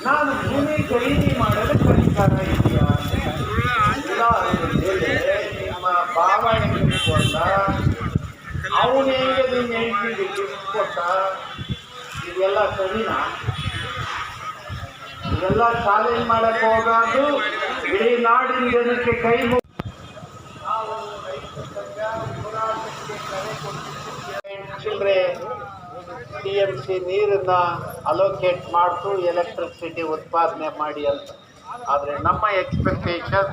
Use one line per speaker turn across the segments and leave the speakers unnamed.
ನಾನು ಭೂಮಿ ಖರೀದಿ ಮಾಡಲು ಪರಿಹಾರ ಇದೆಯಾ? ನಿಮ್ಮ ಭಾವ ಹೆಂಗೆ ಕೊಟ್ಟ, ಅವನು ಹೇಗೆ ನಿನ್ನ ಹೆಂಡತಿಗೆ ಗಿಫ್ಟ್ ಕೊಟ್ಟ, ಇದೆಲ್ಲ ಸರಿನಾ? ಇದೆಲ್ಲ ಚಾಲೆಂಜ್ ಮಾಡಕ್ಕೆ ಹೋಗೋದು ಇಡೀ ನಾಡಿನ ಜನಕ್ಕೆ ಕೈ ಚಿಲ್ಲರೆ TMC ನೀರನ್ನ ಅಲೋಕೇಟ್ ಮಾಡ್ತು ಎಲೆಕ್ಟ್ರಿಸಿಟಿ ಉತ್ಪಾದನೆ ಮಾಡಿ ಅಂತ. ಆದರೆ ನಮ್ಮ ಎಕ್ಸ್ಪೆಕ್ಟೇಷನ್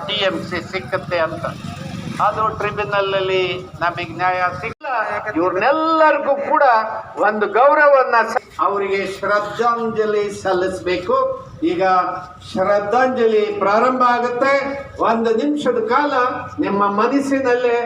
TMC ಸಿಕ್ಕತ್ತೆ ಅಂತ. ಅದು ಟ್ರಿಬ್ಯುನಲಲ್ಲಿ ನಮಗೆ ನ್ಯಾಯ ಸಿಗಲ್ಲ. ಇವ್ರನ್ನೆಲ್ಲರಿಗೂ ಕೂಡ ಒಂದು ಗೌರವನ್ನ ಅವರಿಗೆ ಶ್ರದ್ಧಾಂಜಲಿ ಸಲ್ಲಿಸಬೇಕು. ಈಗ ಶ್ರದ್ಧಾಂಜಲಿ ಪ್ರಾರಂಭ ಆಗುತ್ತೆ. 1 ನಿಮಿಷದ ಕಾಲ ನಿಮ್ಮ ಮನಸ್ಸಿನಲ್ಲೇ